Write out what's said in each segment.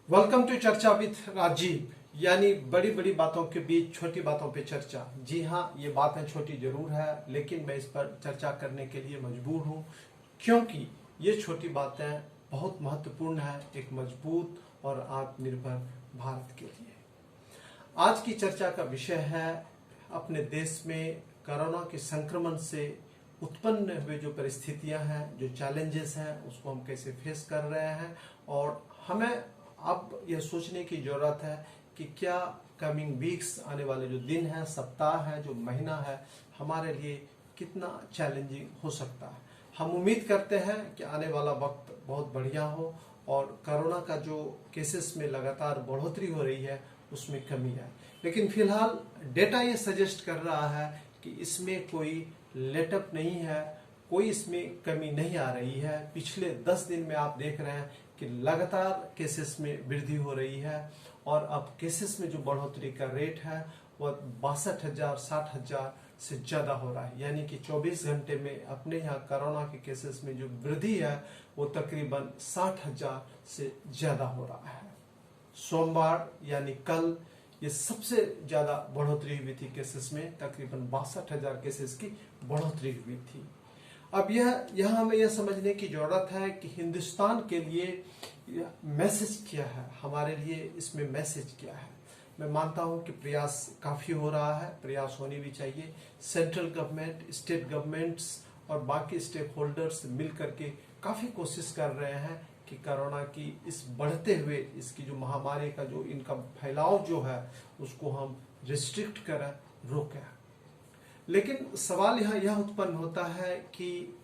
Welcome to चर्चा with Rajiv. यानी बड़ी बड़ी बातों के बीच छोटी बातों पे चर्चा। जी हाँ, ये बातें छोटी जरूर है, लेकिन मैं इस पर चर्चा करने के लिए मजबूर हूँ क्योंकि ये छोटी बातें बहुत महत्वपूर्ण है एक मजबूत और आत्मनिर्भर भारत के लिए। आज की चर्चा का विषय है अपने देश में कोरोना के संक्रमण से उत्पन्न हुए जो परिस्थितियां हैं, जो चैलेंजेस हैं, उसको हम कैसे फेस कर रहे हैं। और हमें अब यह सोचने की जरूरत है कि क्या कमिंग वीक्स, आने वाले जो दिन है, सप्ताह है, जो महीना है, हमारे लिए कितना चैलेंजिंग हो सकता है। हम उम्मीद करते हैं कि आने वाला वक्त बहुत बढ़िया हो और कोरोना का जो केसेस में लगातार बढ़ोतरी हो रही है उसमें कमी आए। लेकिन फिलहाल डेटा ये सजेस्ट कर रहा है कि इसमें कोई लेटअप नहीं है, कोई इसमें कमी नहीं आ रही है। पिछले 10 दिन में आप देख रहे हैं कि लगातार केसेस में वृद्धि हो रही है और अब केसेस में जो बढ़ोतरी का रेट है वह 62,000 60,000 से ज्यादा हो रहा है। यानी कि 24 घंटे में अपने यहाँ कोरोना के केसेस में जो वृद्धि है वो तकरीबन 60,000 से ज्यादा हो रहा है। सोमवार यानी कल ये सबसे ज्यादा बढ़ोतरी हुई थी केसेस में, तकरीबन 62,000 केसेस की बढ़ोतरी हुई थी। अब यहाँ हमें यह समझने की जरूरत है कि हिंदुस्तान के लिए मैसेज क्या है, हमारे लिए इसमें मैसेज क्या है। मैं मानता हूं कि प्रयास काफी हो रहा है, प्रयास होनी भी चाहिए। सेंट्रल गवर्नमेंट, स्टेट गवर्नमेंट्स और बाकी स्टेक होल्डर्स मिल करके काफी कोशिश कर रहे हैं कि कोरोना की इस बढ़ते हुए इसकी जो महामारी का जो इनका फैलाव जो है उसको हम रिस्ट्रिक्ट करें, रोकें। लेकिन सवाल यहाँ यह उत्पन्न होता है कि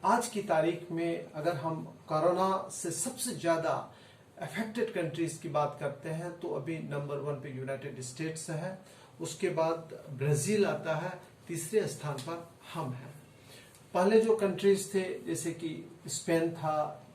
आज की तारीख में अगर हम कोरोना से सबसे ज्यादा अफेक्टेड कंट्रीज की बात करते हैं तो अभी नंबर 1 पे यूनाइटेड स्टेट्स है, उसके बाद ब्राजील आता है, तीसरे स्थान पर हम हैं। पहले जो कंट्रीज थे जैसे कि स्पेन था,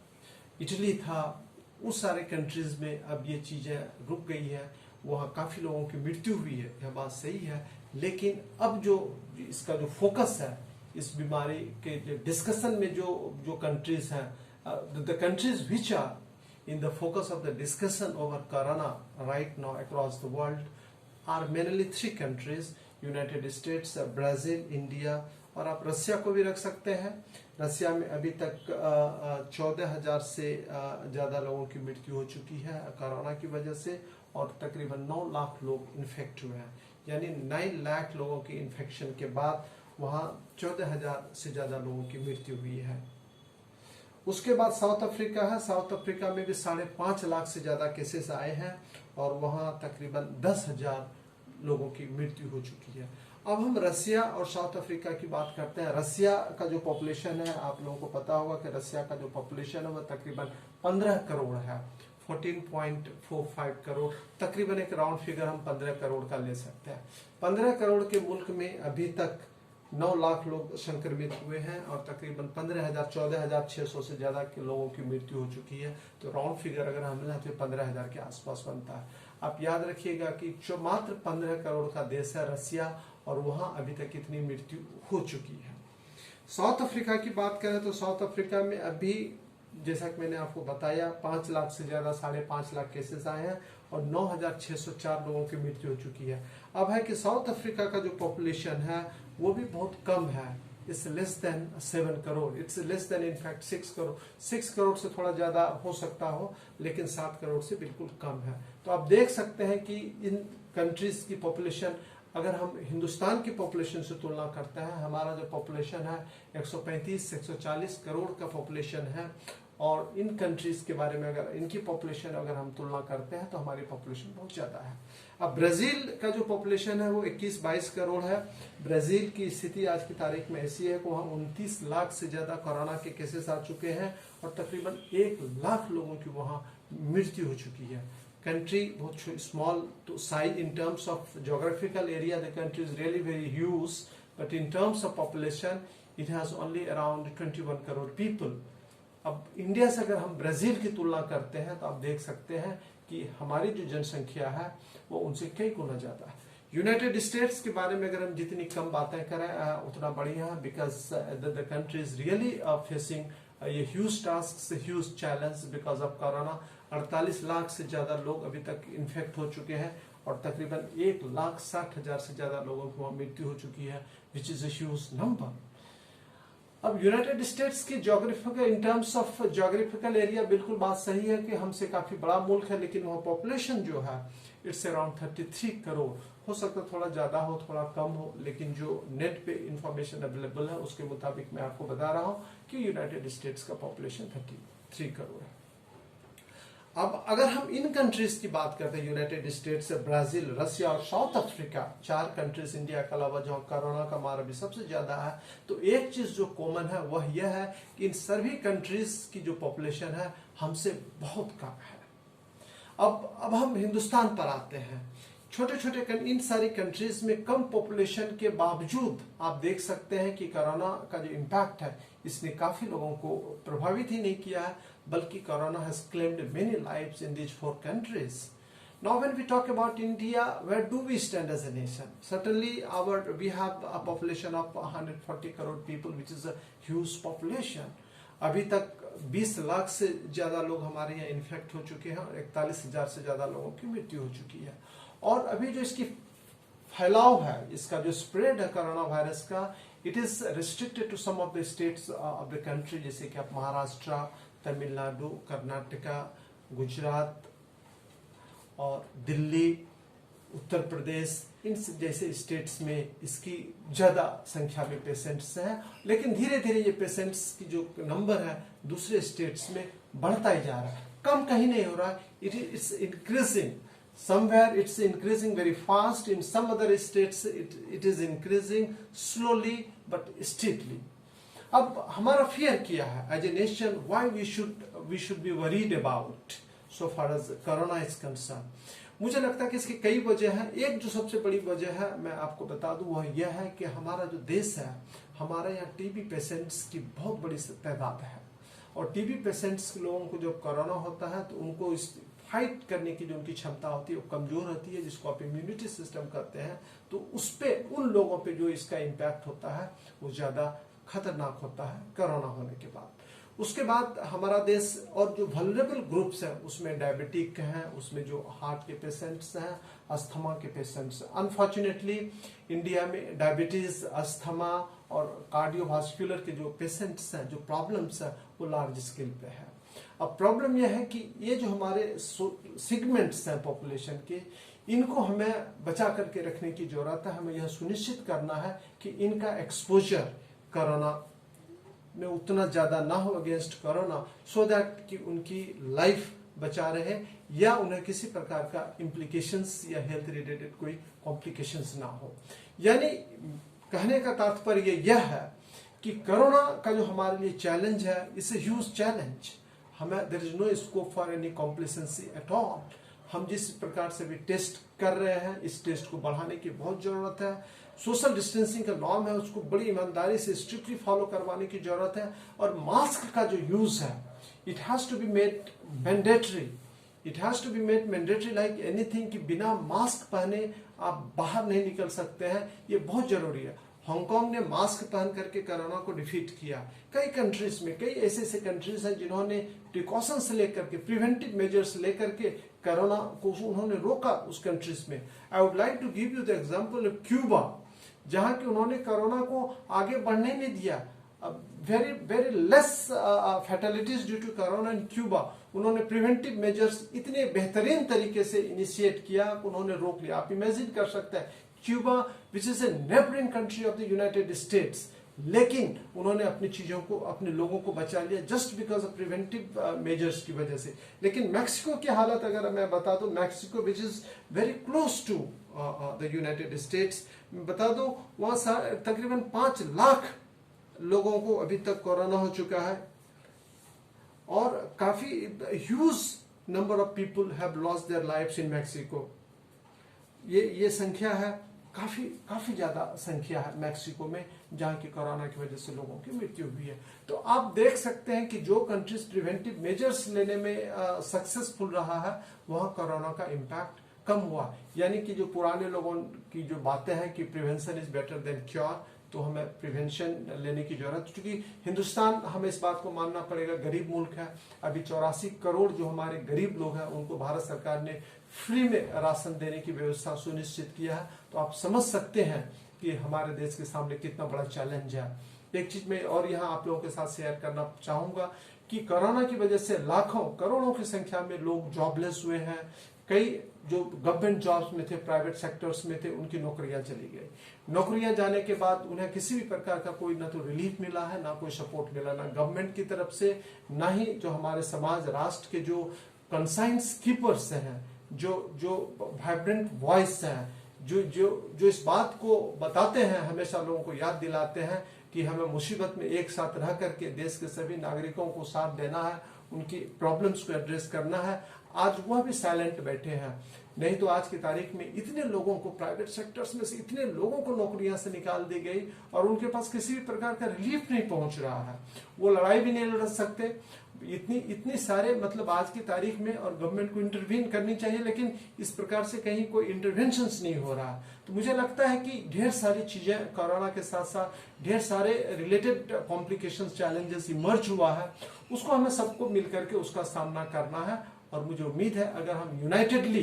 इटली था, उस सारे कंट्रीज में अब ये चीजें रुक गई है, वहाँ काफी लोगों की मृत्यु हुई है, यह बात सही है। लेकिन अब जो इसका जो फोकस है इस बीमारी के डिस्कशन में जो कंट्रीज हैं, the countries which are in the focus of the discussion over corona right now across the world are mainly 3 countries, United States, Brazil, India, और आप रसिया को भी रख सकते हैं। रसिया में अभी तक 14,000 से ज्यादा लोगों की मृत्यु हो चुकी है कोरोना की वजह से और तकरीबन 9 लाख लोग इन्फेक्ट हुए हैं। यानी 9 लाख लोगों की इन्फेक्शन के बाद वहां 14,000 से ज्यादा लोगों की मृत्यु हुई है। उसके बाद साउथ अफ्रीका है, साउथ अफ्रीका में भी 5.5 लाख से ज्यादा केसेस आए हैं और वहां तकरीबन 10,000 लोगों की मृत्यु हो चुकी है। अब हम रसिया और साउथ अफ्रीका की बात करते हैं। रसिया का जो पॉपुलेशन है, आप लोगों को पता होगा कि रसिया का जो पॉपुलेशन है वह तकरीबन 15 करोड़ है, 14.45 करोड़, तकरीबन एक राउंड फिगर हम 15 करोड़ का ले सकते हैं। 15 करोड़ के मुल्क में अभी तक 9 लाख लोग संक्रमित हुए हैं और तकरीबन 14,600 से ज्यादा के लोगों की मृत्यु हो चुकी है। तो राउंड फिगर अगर हम लें तो 15,000 के आसपास बनता है। आप याद रखिएगा कि जो मात्र 15 करोड़ का देश है रसिया, और वहां अभी तक कितनी मृत्यु हो चुकी है। साउथ अफ्रीका की बात करें तो साउथ अफ्रीका में अभी जैसा कि मैंने आपको बताया 5 लाख से ज्यादा 5.5 लाख केसेस आए हैं और 9,604 लोगों की मृत्यु हो चुकी है। अब है कि साउथ अफ्रीका का जो पॉपुलेशन है वो भी बहुत कम है, it's less than 7 crore, it's less than in fact 6 crore. 6 crore से थोड़ा ज्यादा हो सकता हो, लेकिन 7 करोड़ से बिल्कुल कम है। तो आप देख सकते हैं कि इन कंट्रीज की पॉपुलेशन, अगर हम हिंदुस्तान की पॉपुलेशन से तुलना करते हैं, हमारा जो पॉपुलेशन है 135 से 140 करोड़ का पॉपुलेशन है और इन कंट्रीज के बारे में अगर इनकी पॉपुलेशन अगर हम तुलना करते हैं तो हमारी पॉपुलेशन बहुत ज्यादा है। अब ब्राजील का जो पॉपुलेशन है वो 21-22 करोड़ है। ब्राजील की स्थिति आज की तारीख में ऐसी है कि वहां 29 लाख से ज्यादा कोरोना के केसेस आ चुके हैं और तकरीबन 1 लाख लोगों की वहां मृत्यु हो चुकी है। country बहुत small to size in terms of geographical area, the country is really very huge, but in terms of population it has only around 21 crore people. अब इंडिया से अगर हम ब्राजील की तुलना करते हैं तो आप देख सकते हैं कि हमारी जो जनसंख्या है वो उनसे कई गुना ज्यादा है। यूनाइटेड स्टेट्स के बारे में अगर हम जितनी कम बातें करें उतना बढ़िया है, because the country is really facing ये ह्यूज टास्क से huge challenge because of corona. 48 lakh से ज्यादा लोग अभी तक इन्फेक्ट हो चुके हैं और तकरीबन 1,60,000 से ज्यादा लोगों को मृत्यु हो चुकी है, which is a huge number. अब यूनाइटेड स्टेट्स की geographical, in terms of geographical area, बिल्कुल बात सही है कि हमसे काफी बड़ा मुल्क है, लेकिन वहाँ पॉपुलेशन जो है इट्स अराउंड 33 करोड़। हो सकता है थोड़ा ज्यादा हो थोड़ा कम हो, लेकिन जो नेट पे इंफॉर्मेशन अवेलेबल है उसके मुताबिक मैं आपको बता रहा हूँ कि यूनाइटेड स्टेट्स का पॉपुलेशन 33 करोड़ है। अब अगर हम इन कंट्रीज की बात करते हैं, यूनाइटेड स्टेट्स, ब्राजील, रशिया और साउथ अफ्रीका, 4 कंट्रीज इंडिया के अलावा जहां कोरोना का मार अभी सबसे ज्यादा है, तो एक चीज जो कॉमन है वह यह है कि इन सभी कंट्रीज की जो पॉपुलेशन है हमसे बहुत कम है। अब हम हिंदुस्तान पर आते हैं। छोटे छोटे इन सारी कंट्रीज में कम पॉपुलेशन के बावजूद आप देख सकते हैं कि कोरोना का जो इम्पैक्ट है इसने काफी लोगों को प्रभावित ही नहीं किया है, बल्कि corona has claimed many lives in these 4 countries. Now when we talk about India, where do we stand as a nation? Certainly we have a population of 140 crore people, which is a huge population. अभी तक 20 लाख से ज्यादा लोग हमारे यहाँ infect हो चुके हैं और 41,000 से ज्यादा लोगों की मृत्यु हो चुकी है। और अभी जो इसकी फैलाव है, इसका जो स्प्रेड है कोरोना वायरस का, it is restricted to some of the states of the country, जैसे कि आप महाराष्ट्र, तमिलनाडु, कर्नाटका, गुजरात और दिल्ली, उत्तर प्रदेश, इन जैसे स्टेट्स में इसकी ज्यादा संख्या में पेशेंट्स हैं। लेकिन धीरे धीरे ये पेशेंट्स की जो नंबर है दूसरे स्टेट्स में बढ़ता ही जा रहा है, कम कहीं नहीं हो रहा है। It's increasing, somewhere it's increasing very fast, in some other states it is increasing slowly but steadily. अब हमारा फियर क्या है as a nation, why we should be worried about so far as corona is concern? मुझे लगता है कि इसकी कई वजह है। एक जो सबसे बड़ी वजह है मैं आपको बता दूं वह यह है कि हमारा जो देश है, हमारे यहाँ टीबी पेशेंट्स की बहुत बड़ी तादाद है, और टीबी पेशेंट्स लोगों को जब कोरोना होता है तो उनको इस फाइट करने की जो उनकी क्षमता होती है वो कमजोर होती है, जिसको आप इम्यूनिटी सिस्टम कहते हैं। तो उस पे उन लोगों पे जो इसका इम्पैक्ट होता है वो ज्यादा खतरनाक होता है कोरोना होने के बाद। उसके बाद हमारा देश और जो वल्नरेबल ग्रुप्स हैं उसमें डायबिटिक हैं, उसमें जो हार्ट के पेशेंट्स हैं, अस्थमा के पेशेंट्स। अनफॉर्चुनेटली इंडिया में डायबिटीज, अस्थमा और कार्डियोवास्कुलर के जो पेशेंट्स हैं, जो प्रॉब्लम्स हैं, वो लार्ज स्केल पे है। अब प्रॉब्लम यह है कि ये जो हमारे सेगमेंट्स हैं पॉपुलेशन के, इनको हमें बचा करके रखने की जरूरत है। हमें यह सुनिश्चित करना है कि इनका एक्सपोजर कोरोना में उतना ज्यादा ना हो अगेंस्ट कोरोना, सो दैट कि उनकी लाइफ बचा रहे या उन्हें किसी प्रकार का इम्प्लीकेशंस या हेल्थ रिलेटेड कोई कॉम्प्लिकेशंस ना हो। यानी कहने का तात्पर्य यह है कि कोरोना का जो हमारे लिए चैलेंज है, इट्स अ ह्यूज चैलेंज। हमें there is no scope for any complacency at all. हम जिस प्रकार से भी टेस्ट कर रहे हैं, इस टेस्ट को बढ़ाने की बहुत जरूरत है। सोशल डिस्टेंसिंग का नॉर्म है, उसको बड़ी ईमानदारी से स्ट्रिक्टली फॉलो करवाने की जरूरत है। और मास्क का जो यूज है, it has to be made mandatory. It has to be made mandatory like anything, कि बिना मास्क पहने आप बाहर नहीं निकल सकते हैं, ये बहुत जरूरी है। हांगकांग ने मास्क पहन करके कोरोना को डिफीट किया। कई कंट्रीज में, कई ऐसे कंट्रीज हैं जिन्होंने प्रिकॉशंस लेकर के, प्रिवेंटिव मेजर्स लेकर के कोरोना को उन्होंने रोका उस कंट्रीज में। I would like to give you the example of Cuba, जहां कि उन्होंने कोरोना को आगे बढ़ने नहीं दिया। Very very less fatalities due to corona in Cuba. उन्होंने प्रिवेंटिव मेजर्स इतने बेहतरीन तरीके से इनिशिएट किया, उन्होंने रोक लिया। आप इमेजिन कर सकते हैं Cuba which is a neighbouring country of the United states, लेकिन उन्होंने अपनी चीजों को, अपने लोगों को बचा लिया just because of preventive measures की वजह से। लेकिन मैक्सिको की हालत अगर मैं बता दूं, Mexico which is very close to the United States, बता दूं वहां तकरीबन 5 लाख लोगों को अभी तक कोरोना हो चुका है, और काफी huge number of people have lost their lives in Mexico. ये संख्या है, काफी ज्यादा संख्या है मैक्सिको में, जहां की कोरोना की वजह से लोगों की मृत्यु हुई है। तो आप देख सकते हैं कि जो कंट्रीज प्रिवेंटिव मेजर्स लेने में सक्सेसफुल रहा है, वहां कोरोना का इम्पैक्ट कम हुआ। यानी कि जो पुराने लोगों की जो बातें हैं कि prevention is better than cure, तो हमें प्रिवेंशन लेने की जरूरत है, क्योंकि हिंदुस्तान, हमें इस बात को मानना पड़ेगा, गरीब मुल्क है। अभी 84 करोड़ जो हमारे गरीब लोग हैं उनको भारत सरकार ने फ्री में राशन देने की व्यवस्था सुनिश्चित किया है। तो आप समझ सकते हैं कि हमारे देश के सामने कितना बड़ा चैलेंज है। एक चीज मैं और यहाँ आप लोगों के साथ शेयर करना चाहूंगा कि कोरोना की वजह से लाखों करोड़ों की संख्या में लोग जॉबलेस हुए हैं। कई जो गवर्नमेंट जॉब्स में थे, प्राइवेट सेक्टर्स में थे, उनकी नौकरियां चली गई। नौकरियां जाने के बाद उन्हें किसी भी प्रकार का कोई ना तो रिलीफ मिला है, ना कोई सपोर्ट मिला, ना गवर्नमेंट की तरफ से, ना ही जो हमारे समाज राष्ट्र के जो कंसाइंस कीपर्स हैं, जो वाइब्रेंट वॉइस हैं, जो इस बात को बताते हैं, हमेशा लोगों को याद दिलाते हैं कि हमें मुसीबत में एक साथ रह करके देश के सभी नागरिकों को साथ देना है, उनकी प्रॉब्लम्स को एड्रेस करना है, आज वह भी साइलेंट बैठे हैं। नहीं तो आज की तारीख में इतने लोगों को, प्राइवेट सेक्टर्स में से इतने लोगों को नौकरियां से निकाल दी गई और उनके पास किसी भी प्रकार का रिलीफ नहीं पहुंच रहा है, वो लड़ाई भी नहीं लड़ सकते। इतनी सारे मतलब आज की तारीख में, और गवर्नमेंट को इंटरवीन करनी चाहिए, लेकिन इस प्रकार से कहीं कोई इंटरवेंशन नहीं हो रहा। तो मुझे लगता है कि ढेर सारी चीजें कोरोना के साथ साथ ढेर सारे रिलेटेड कॉम्प्लिकेशंस, चैलेंजेस इमर्ज हुआ है, उसको हमें सबको मिलकर के उसका सामना करना है। और मुझे उम्मीद है अगर हम unitedly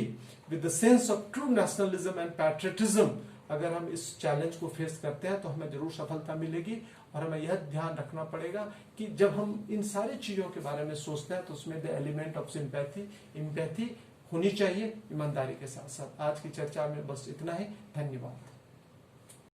with the sense of true nationalism and patriotism अगर हम इस चैलेंज को फेस करते हैं तो हमें जरूर सफलता मिलेगी। और हमें यह ध्यान रखना पड़ेगा कि जब हम इन सारी चीजों के बारे में सोचते हैं तो उसमें द एलिमेंट ऑफ सिंपैथी होनी चाहिए, ईमानदारी के साथ साथ। आज की चर्चा में बस इतना ही। धन्यवाद।